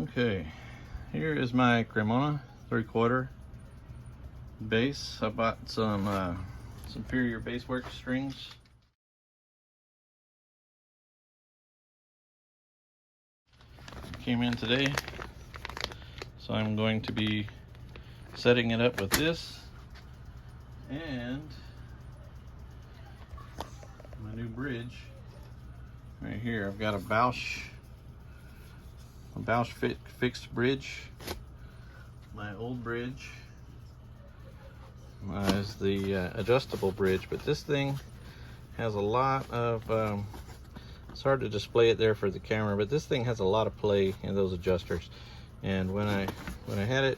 Okay, here is my Cremona 3/4 bass. I bought some Superior Bassworks strings. Came in today, so I'm going to be setting it up with this and my new bridge right here. I've got a Bausch fixed bridge. My old bridge is the adjustable bridge, but this thing has a lot of it's hard to display it there for the camera, but this thing has a lot of play in those adjusters. And when I had it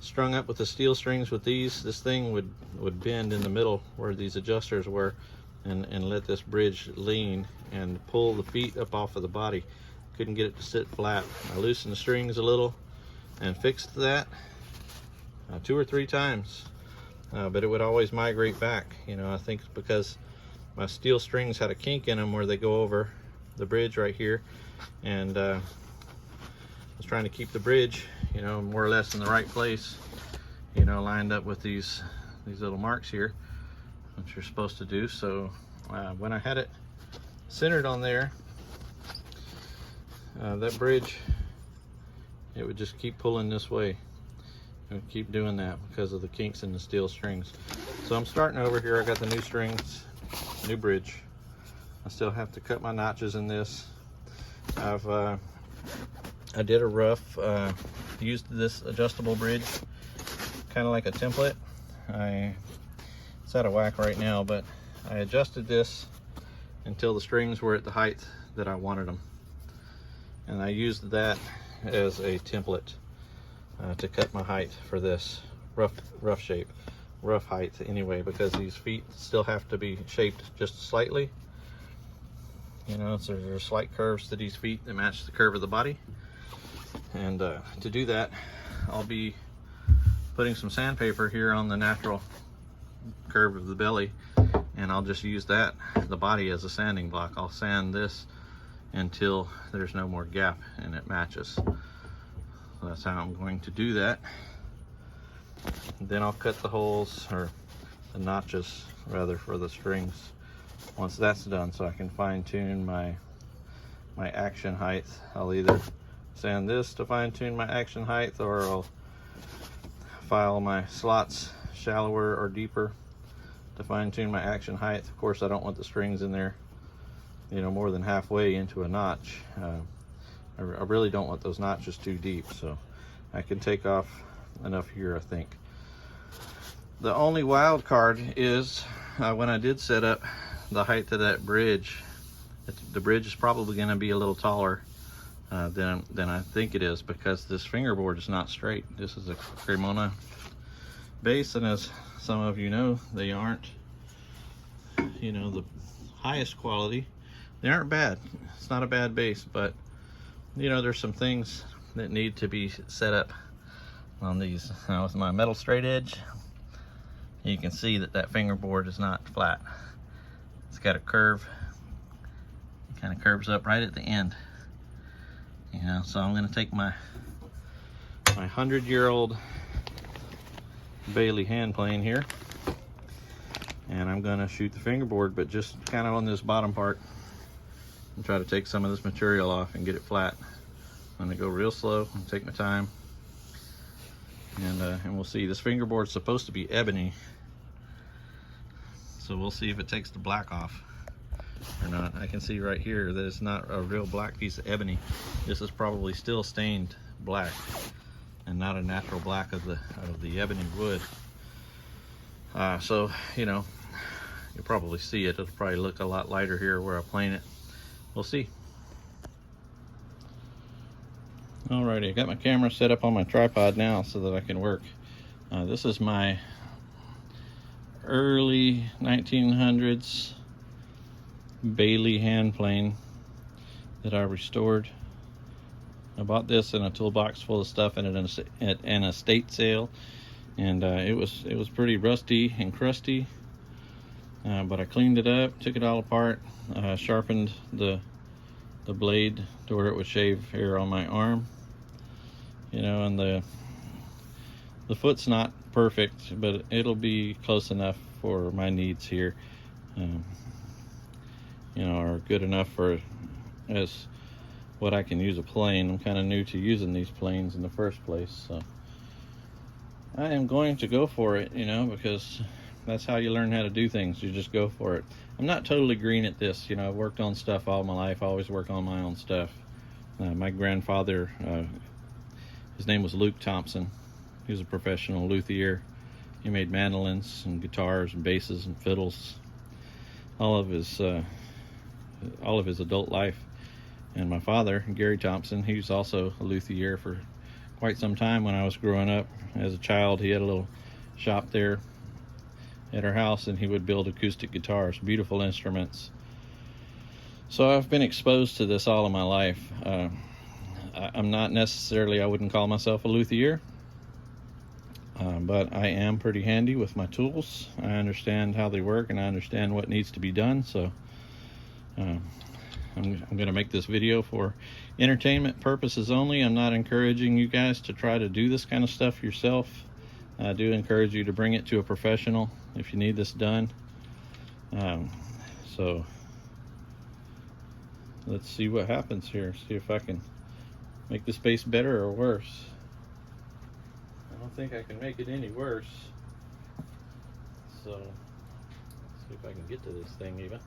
strung up with the steel strings with these, this thing would bend in the middle where these adjusters were and let this bridge lean and pull the feet up off of the body. Couldn't get it to sit flat. I loosened the strings a little and fixed that 2 or 3 times, but it would always migrate back. You know, I think because my steel strings had a kink in them where they go over the bridge right here, and I was trying to keep the bridge, you know, more or less in the right place, you know, lined up with these little marks here, which you're supposed to do. So when I had it centered on there, that bridge, it would just keep pulling this way. It would keep doing that because of the kinks in the steel strings. So I'm starting over here. I got the new strings, new bridge. I still have to cut my notches in this. I did a rough, used this adjustable bridge kind of like a template. It's out of whack right now, but I adjusted this until the strings were at the height that I wanted them, and I used that as a template to cut my height for this rough height anyway, because these feet still have to be shaped just slightly. You know, so there's slight curves to these feet that match the curve of the body. And to do that, I'll be putting some sandpaper here on the natural curve of the belly, and I'll just use that, the body, as a sanding block. I'll sand this until there's no more gap and it matches. So that's how I'm going to do that. Then I'll cut the holes, or the notches rather, for the strings once that's done, so I can fine tune my action height. I'll either sand this to fine tune my action height, or I'll file my slots shallower or deeper to fine tune my action height. Of course, I don't want the strings in there, you know, more than halfway into a notch. I really don't want those notches too deep, so I can take off enough here, I think. The only wild card is when I did set up the height of that bridge, the bridge is probably going to be a little taller than I think it is, because this fingerboard is not straight. This is a Cremona bass, and as some of you know, they aren't, you know, the highest quality. They aren't bad. It's not a bad bass, but you know, there's some things that need to be set up on these. Now with my metal straight edge, you can see that fingerboard is not flat. It's got a curve. It kind of curves up right at the end. You know, so I'm going to take my 100-year-old Bailey hand plane here, and I'm going to shoot the fingerboard, but just kind of on this bottom part, and try to take some of this material off and get it flat. I'm going to go real slow and take my time, and we'll see. This fingerboard is supposed to be ebony, so we'll see if it takes the black off or not. I can see right here that it's not a real black piece of ebony. This is probably still stained black and not a natural black of the ebony wood. So, you know, you'll probably see it. It'll probably look a lot lighter here where I plane it. We'll see. Alrighty, I got my camera set up on my tripod now so that I can work. This is my early 1900s Bailey hand plane that I restored. I bought this in a toolbox full of stuff at an estate sale, and it was pretty rusty and crusty, but I cleaned it up, took it all apart, sharpened the the blade to where it would shave here on my arm, you know, and the foot's not perfect, but it'll be close enough for my needs here, you know, or good enough for as what I can use a plane. I'm kind of new to using these planes in the first place, so I am going to go for it, you know, because that's how you learn how to do things. You just go for it. I'm not totally green at this, you know. I've worked on stuff all my life. I always work on my own stuff. My grandfather, his name was Luke Thompson. He was a professional luthier. He made mandolins and guitars and basses and fiddles all of his adult life. And my father, Gary Thompson, he was also a luthier for quite some time. When I was growing up as a child, he had a little shop there at our house, and he would build acoustic guitars, beautiful instruments. So I've been exposed to this all of my life. I'm not necessarily, I wouldn't call myself a luthier, but I am pretty handy with my tools. I understand how they work, and I understand what needs to be done. So I'm going to make this video for entertainment purposes only. I'm not encouraging you guys to try to do this kind of stuff yourself. I do encourage you to bring it to a professional if you need this done. So let's see what happens here. See if I can make this base better or worse. I don't think I can make it any worse. So let's see if I can get to this thing even.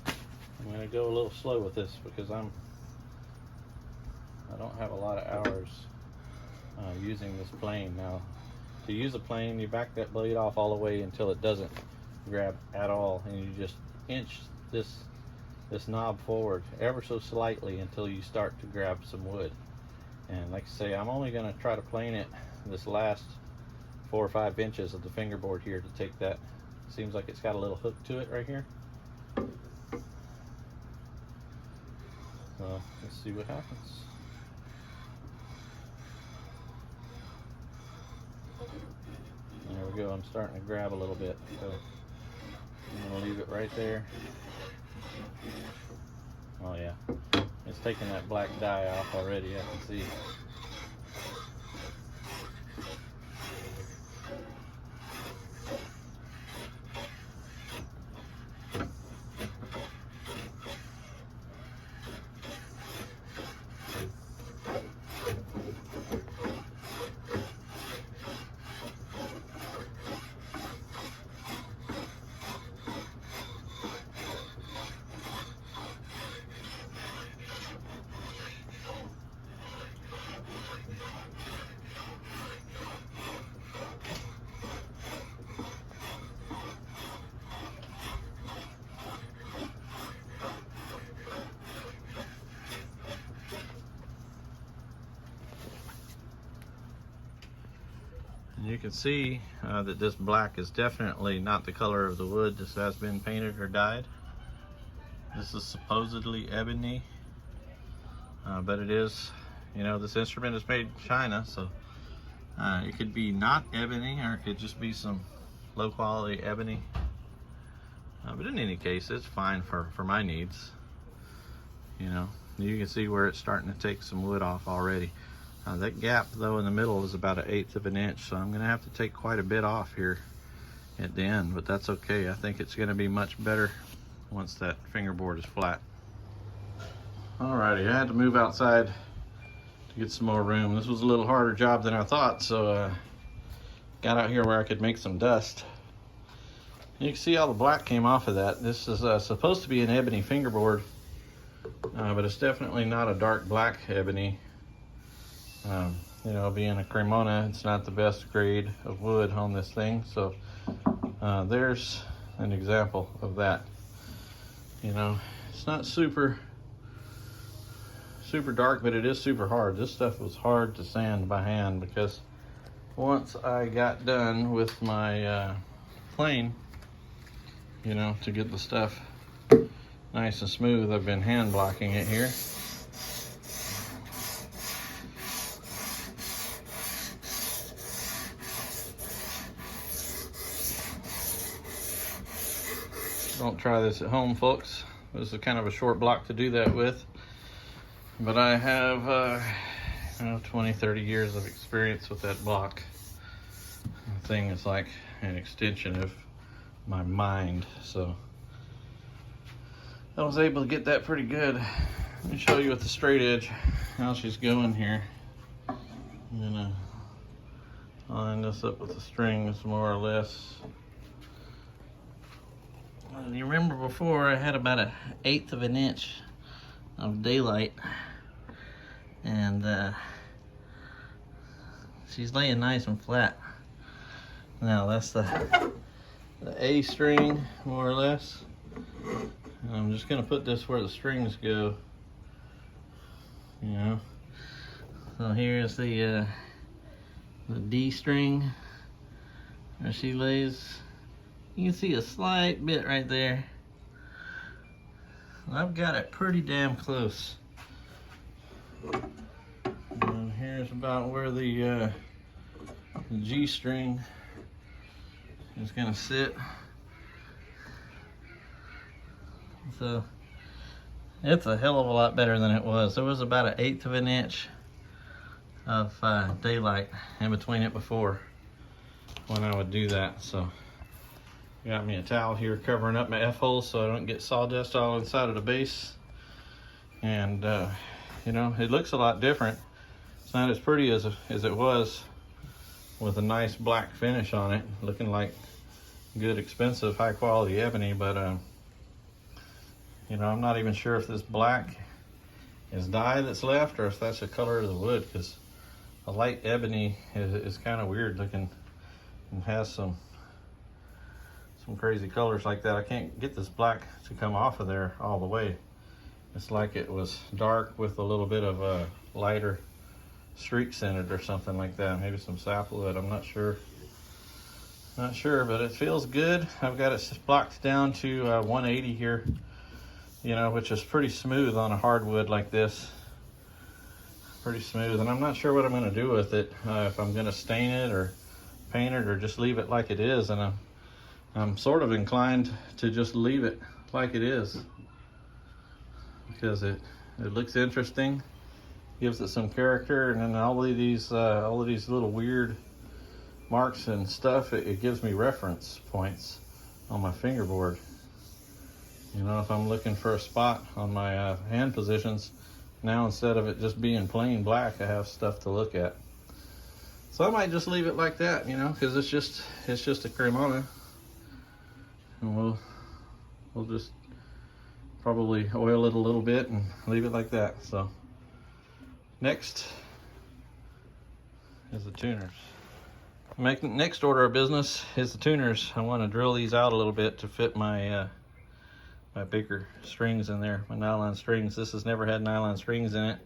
I'm going to go a little slow with this because I don't have a lot of hours using this plane. Now, to use a plane, you back that blade off all the way until it doesn't grab at all, and you just inch this knob forward ever so slightly until you start to grab some wood. And like I say, I'm only going to try to plane it this last 4 or 5 inches of the fingerboard here to take that. Seems like it's got a little hook to it right here. So let's see what happens. There we go. I'm starting to grab a little bit, so I'm going to leave it right there. Oh yeah, it's taking that black dye off already, I can see. And you can see that this black is definitely not the color of the wood. This has been painted or dyed. This is supposedly ebony, but it is, you know, this instrument is made in China, so it could be not ebony, or it could just be some low quality ebony. But in any case, it's fine for my needs. You know, you can see where it's starting to take some wood off already. That gap though in the middle is about 1/8 of an inch, so I'm going to have to take quite a bit off here at the end, but that's okay. I think it's going to be much better once that fingerboard is flat. Alrighty, I had to move outside to get some more room. This was a little harder job than I thought, so got out here where I could make some dust. You can see how the black came off of that. This is supposed to be an ebony fingerboard, but it's definitely not a dark black ebony. You know, being a Cremona, it's not the best grade of wood on this thing, so there's an example of that. You know, it's not super dark, but it is super hard. This stuff was hard to sand by hand, because once I got done with my plane, you know, to get the stuff nice and smooth, I've been hand blocking it here. Don't try this at home, folks. was a kind of a short block to do that with. But I have 20, 30 years of experience with that block. The thing is like an extension of my mind, so I was able to get that pretty good. Let me show you with the straight edge how she's going here. I'm gonna line this up with the strings more or less. You remember before I had about 1/8 of an inch of daylight, and she's laying nice and flat. Now that's the A string more or less. And I'm just gonna put this where the strings go, you know. So here's the D string where she lays. You can see a slight bit right there. I've got it pretty damn close. And here's about where the G string is gonna sit. So it's a hell of a lot better than it was. There was about 1/8 of an inch of daylight in between it before when I would do that. So got me a towel here covering up my F-holes so I don't get sawdust all inside of the base. And you know, it looks a lot different. It's not as pretty as it was with a nice black finish on it, looking like good, expensive, high quality ebony. But you know, I'm not even sure if this black is dye that's left or if that's the color of the wood, because a light ebony is kind of weird looking and has some crazy colors like that. I can't get this black to come off of there all the way. It's like it was dark with a little bit of lighter streaks in it or something like that. Maybe some sapwood, I'm not sure. Not sure, but it feels good. I've got it blocked down to 180 here, you know, which is pretty smooth on a hardwood like this. Pretty smooth, and I'm not sure what I'm gonna do with it. If I'm gonna stain it or paint it or just leave it like it is, and I'm sort of inclined to just leave it like it is because it looks interesting, gives it some character, and then all of these little weird marks and stuff, it gives me reference points on my fingerboard. You know, if I'm looking for a spot on my hand positions, now instead of it just being plain black, I have stuff to look at. So I might just leave it like that, you know, because it's just a Cremona. And we'll just probably oil it a little bit and leave it like that. So next is the tuners. Next order of business is the tuners. I want to drill these out a little bit to fit my my bigger strings in there, my nylon strings. This has never had nylon strings in it,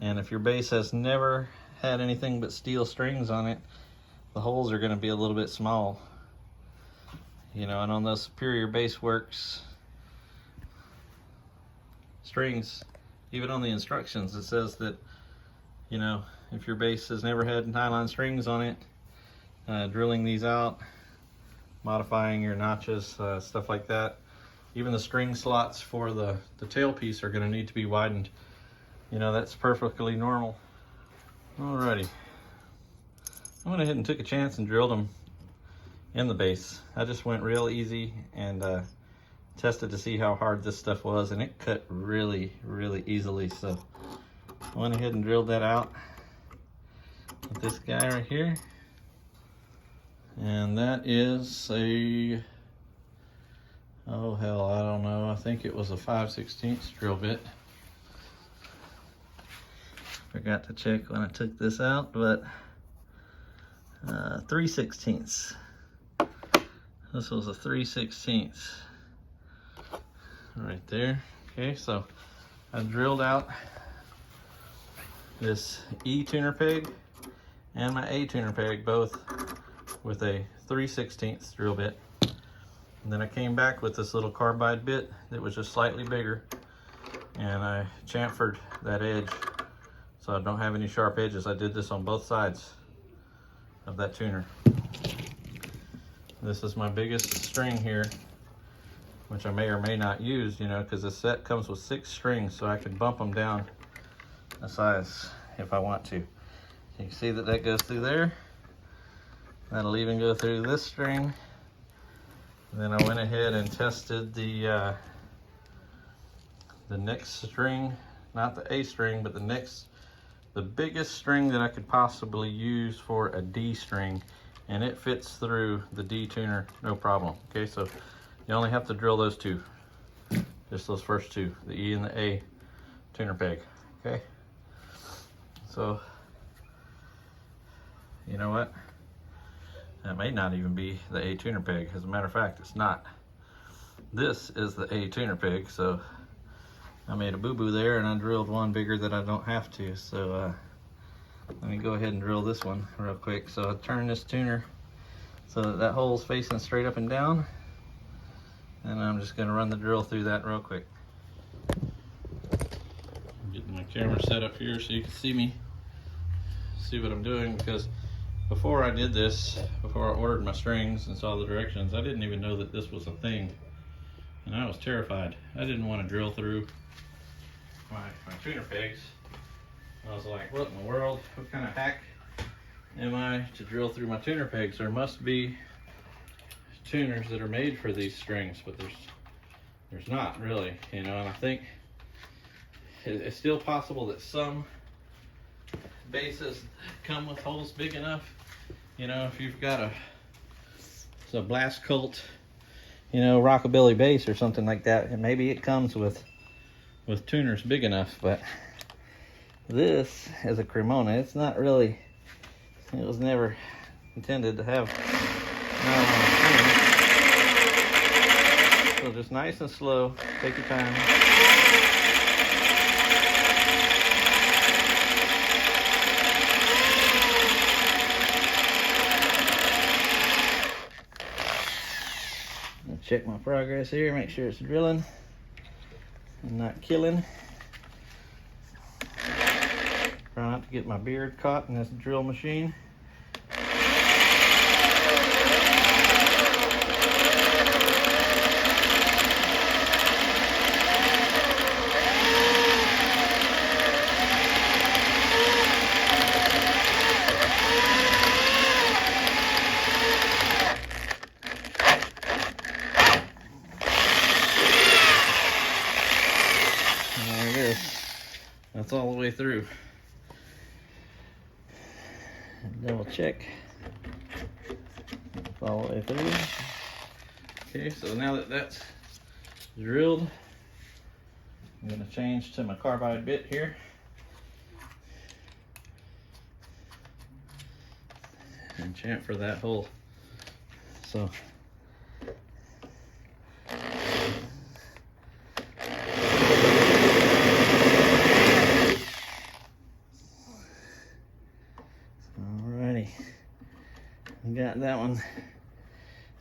and if your bass has never had anything but steel strings on it, the holes are going to be a little bit small. You know, and on those Superior Bassworks strings, even on the instructions, it says that, you know, if your bass has never had nylon strings on it, drilling these out, modifying your notches, stuff like that. Even the string slots for the tailpiece are going to need to be widened. You know, that's perfectly normal. Alrighty. I went ahead and took a chance and drilled them in the base. I just went real easy and tested to see how hard this stuff was, and it cut really, really easily. So I went ahead and drilled that out with this guy right here. And that is a, oh hell, I don't know. I think it was a 5/16 drill bit. Forgot to check when I took this out, but 3/16. This was a 3/16 right there. Okay, so I drilled out this E tuner peg and my A tuner peg, both with a 3/16 drill bit. And then I came back with this little carbide bit that was just slightly bigger, and I chamfered that edge so I don't have any sharp edges. I did this on both sides of that tuner. This is my biggest string here, which I may or may not use, you know, because the set comes with 6 strings, so I can bump them down a size if I want to. You can see that that goes through there. That'll even go through this string. And then I went ahead and tested the next string, not the A string, but the biggest string that I could possibly use for a D string, and it fits through the D tuner no problem. Okay, so you only have to drill those 2, just those first 2, the E and the A tuner peg. Okay, so you know what? That may not even be the A tuner peg. As a matter of fact, it's not. This is the A tuner peg, so I made a boo-boo there and I drilled one bigger that I don't have to. So let me go ahead and drill this one real quick. So I turn this tuner so that that hole's facing straight up and down. And I'm just gonna run the drill through that real quick. I'm getting my camera set up here so you can see me, see what I'm doing, because before I did this, before I ordered my strings and saw the directions, I didn't even know that this was a thing. And I was terrified. I didn't want to drill through my tuner pegs. I was like, what in the world? What kind of hack am I to drill through my tuner pegs? There must be tuners that are made for these strings, but there's not really, you know. And I think it's still possible that some basses come with holes big enough. You know, if you've got a Blast Cult, you know, rockabilly bass or something like that, and maybe it comes with tuners big enough. But this is a Cremona. It's not really, it was never intended to have nylon tuner. So just nice and slow, take your time. Check my progress here, make sure it's drilling and not killing. Try not to get my beard caught in this drill machine. That's all the way through. Double check. That's all the way through. Okay, so now that that's drilled, I'm going to change to my carbide bit here. And chamfer that hole. So got that one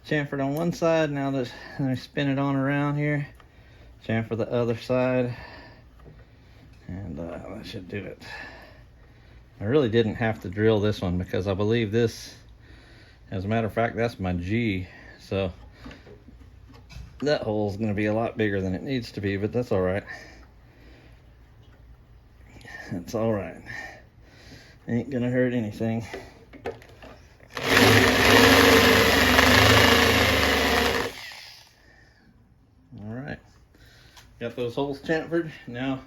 chamfered on one side. Now let me spin it on around here, chamfer the other side, and that should do it. I really didn't have to drill this one because I believe this, as a matter of fact, that's my G, so that hole is going to be a lot bigger than it needs to be, but that's all right. That's all right. Ain't gonna hurt anything. Got those holes chamfered. Now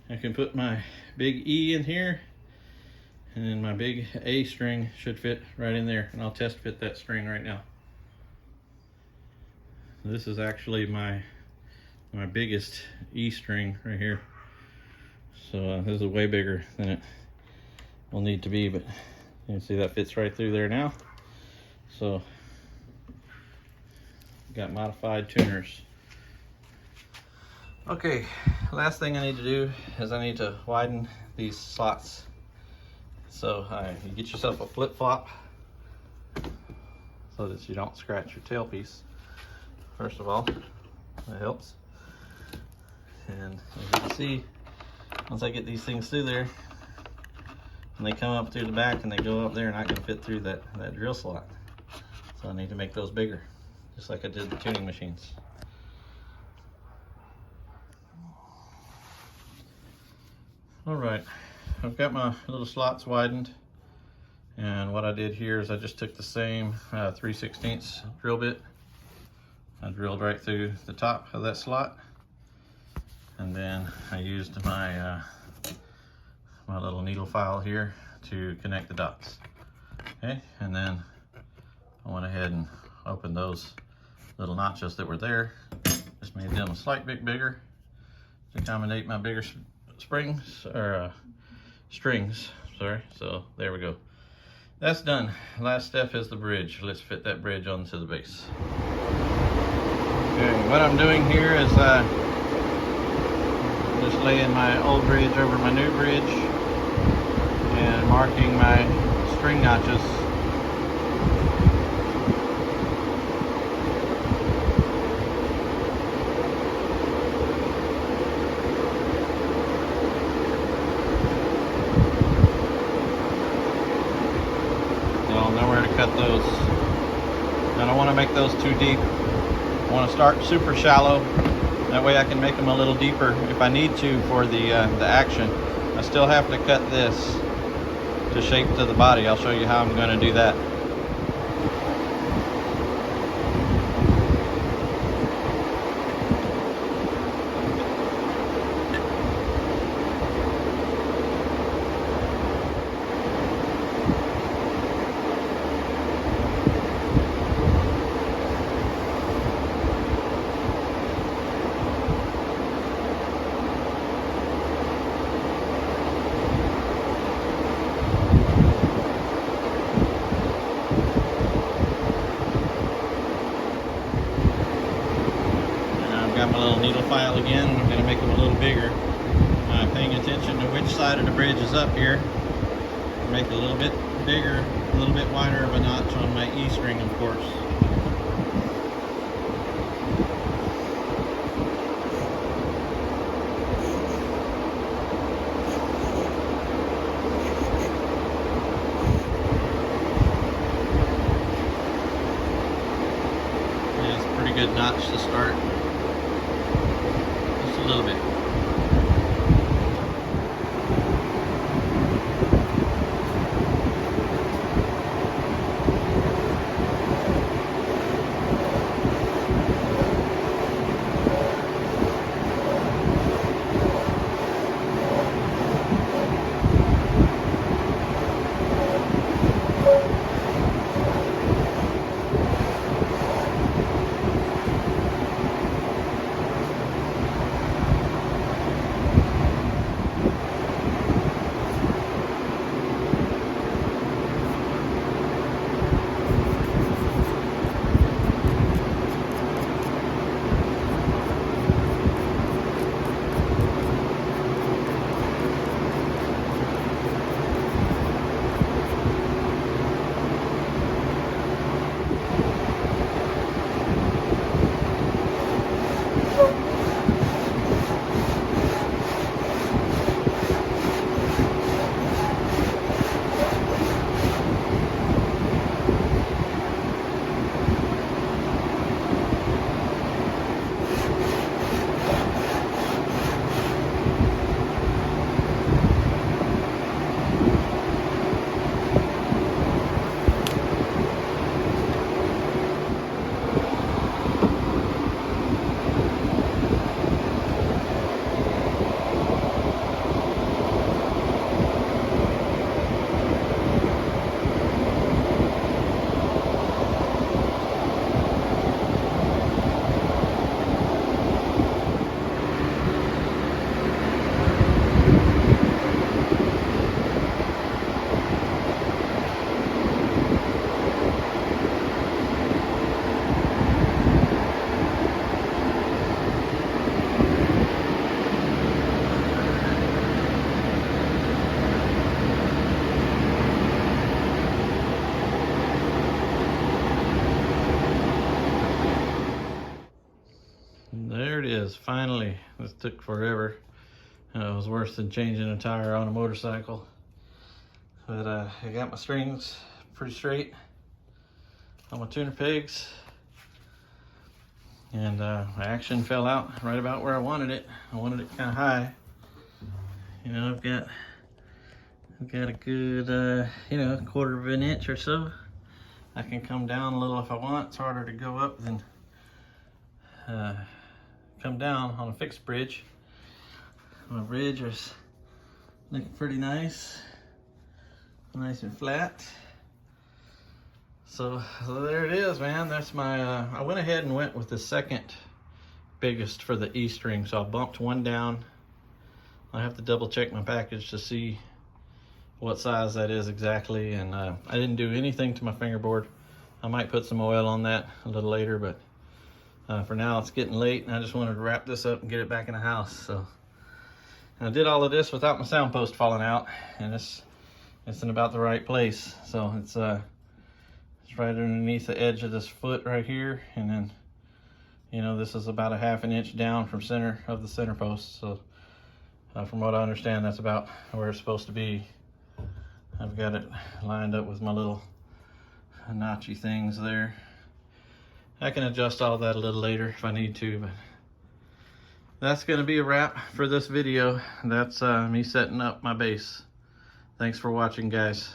I can put my big E in here, and then my big A string should fit right in there, and I'll test fit that string right now. This is actually my biggest E string right here, so this is way bigger than it will need to be, but you can see that fits right through there now. So got modified tuners. Okay, last thing I need to do is I need to widen these slots. So you get yourself a flip-flop so that you don't scratch your tailpiece. First of all, that helps. And as you can see, once I get these things through there, and they come up through the back and they go up there, not going to fit through that drill slot. So I need to make those bigger, just like I did the tuning machines. All right, I've got my little slots widened, and what I did here is I just took the same 3/16 drill bit. I drilled right through the top of that slot, and then I used my my little needle file here to connect the dots. Okay, and then I went ahead and opened those little notches that were there. Just made them a slight bit bigger to accommodate my bigger springs, or strings, sorry. So there we go. That's done. Last step is the bridge. Let's fit that bridge onto the base. Okay, what I'm doing here is just laying my old bridge over my new bridge and marking my string notches. Cut those. I don't want to make those too deep. I want to start super shallow. That way I can make them a little deeper if I need to for the action. I still have to cut this to shape to the body. I'll show you how I'm going to do that. My little needle file again. I'm going to make them a little bigger. Paying attention to which side of the bridge is up here. Make it a little bit bigger, a little bit wider of a notch on my E string, of course. Yeah, it's a pretty good notch to start. A little bit. There it is, finally. This took forever. It was worse than changing a tire on a motorcycle. But I got my strings pretty straight on my tuner pegs. And my action fell out right about where I wanted it. I wanted it kind of high. You know, I've got a good, you know, 1/4 of an inch or so. I can come down a little if I want. It's harder to go up than come down on a fixed bridge. My bridge is looking pretty nice and flat. So there it is, man. That's my, I went ahead and went with the second biggest for the E string. So I bumped one down. I have to double check my package to see what size that is exactly. And I didn't do anything to my fingerboard. I might put some oil on that a little later, but for now it's getting late and I just wanted to wrap this up and get it back in the house. So and I did all of this without my sound post falling out, and it's in about the right place. So it's right underneath the edge of this foot right here, and then, you know, this is about a 1/2 inch down from center of the center post. So from what I understand, that's about where it's supposed to be. I've got it lined up with my little notchy things there. I can adjust all that a little later if I need to, but that's gonna be a wrap for this video. That's me setting up my bass. Thanks for watching, guys.